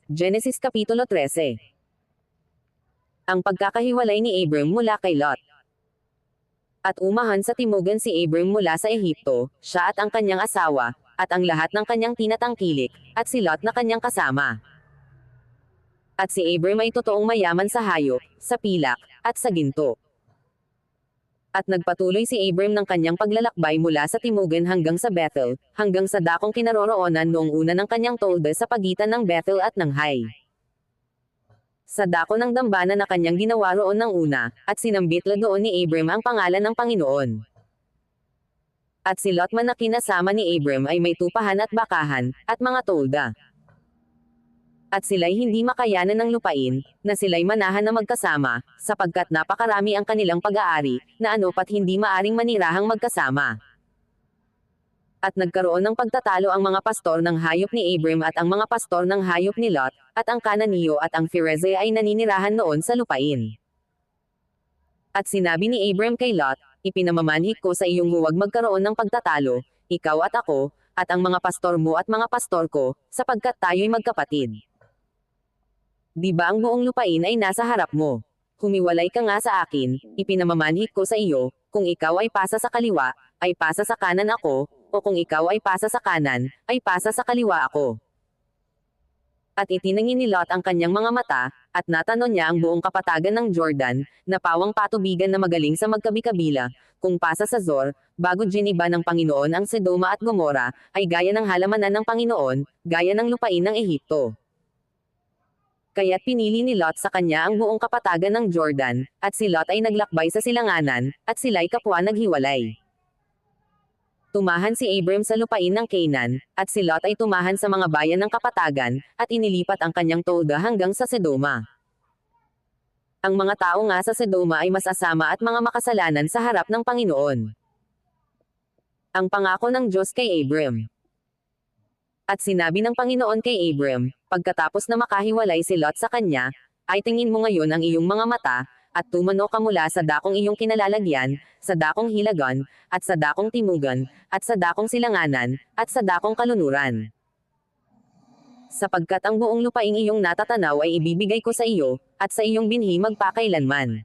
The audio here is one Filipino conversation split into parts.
Genesis Kapitulo 13. Ang pagkakahiwalay ni Abram mula kay Lot. At umahan sa timugan si Abram mula sa Ehipto, siya at ang kanyang asawa, at ang lahat ng kanyang tinatangkilik, at si Lot na kanyang kasama. At si Abram ay totoong mayaman sa hayop, sa pilak, at sa ginto. At nagpatuloy si Abram ng kanyang paglalakbay mula sa timugan hanggang sa Bethel, hanggang sa dakong kinaroroonan noong una ng kanyang tolda sa pagitan ng Bethel at ng Hai. Sa dako ng dambana na kanyang ginawa roon ng una, at sinambit doon ni Abram ang pangalan ng Panginoon. At si Lot man na kinasama ni Abram ay may tupahan at bakahan, at mga tolda. At sila'y hindi makayanan ng lupain, na sila'y manahan na magkasama, sapagkat napakarami ang kanilang pag-aari, na ano't hindi maaring manirahang magkasama. At nagkaroon ng pagtatalo ang mga pastor ng hayop ni Abram at ang mga pastor ng hayop ni Lot, at ang Kananiyo at ang Pherezee ay naninirahan noon sa lupain. At sinabi ni Abram kay Lot, ipinamamanhik ko sa iyong huwag magkaroon ng pagtatalo, ikaw at ako, at ang mga pastor mo at mga pastor ko, sapagkat tayo'y magkapatid. Di ba ang buong lupain ay nasa harap mo? Humiwalay ka nga sa akin, ipinamamanhik ko sa iyo, kung ikaw ay pasa sa kaliwa, ay pasa sa kanan ako, o kung ikaw ay pasa sa kanan, ay pasa sa kaliwa ako. At itinangin ni Lot ang kanyang mga mata, at natanon niya ang buong kapatagan ng Jordan, na pawang patubigan na magaling sa magkabi-kabila, kung pasa sa Zor, bago giniba ng Panginoon ang Sodoma at Gomora, ay gaya ng halamanan ng Panginoon, gaya ng lupain ng Ehipto. Kaya't pinili ni Lot sa kanya ang buong kapatagan ng Jordan, at si Lot ay naglakbay sa silanganan, at sila'y kapwa naghiwalay. Tumahan si Abram sa lupain ng Canaan, at si Lot ay tumahan sa mga bayan ng kapatagan, at inilipat ang kanyang tolda hanggang sa Sodoma. Ang mga tao nga sa Sodoma ay masasama at mga makasalanan sa harap ng Panginoon. Ang pangako ng Diyos kay Abram. At sinabi ng Panginoon kay Abram, pagkatapos na makahiwalay si Lot sa kanya, ay tingin mo ngayon ang iyong mga mata, at tumano ka mula sa dakong iyong kinalalagyan, sa dakong hilagan, at sa dakong timugan, at sa dakong silanganan, at sa dakong kalunuran. Sapagkat ang buong lupaing iyong natatanaw ay ibibigay ko sa iyo, at sa iyong binhi magpakailanman.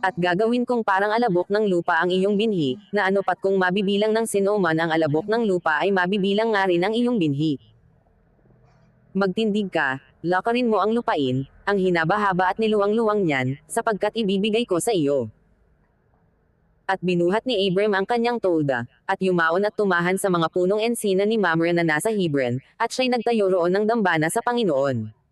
At gagawin kong parang alabok ng lupa ang iyong binhi, na ano't kung mabibilang ng sinoman ang alabok ng lupa ay mabibilang nga rin ang iyong binhi. Magtindig ka, lakarin mo ang lupain, ang hinaba-haba at niluwang-luwang niyan, sapagkat ibibigay ko sa iyo. At binuhat ni Abram ang kanyang tolda, at yumaon at tumahan sa mga punong ensina ni Mamre na nasa Hebron, at siya'y nagtayo roon ng dambana sa Panginoon.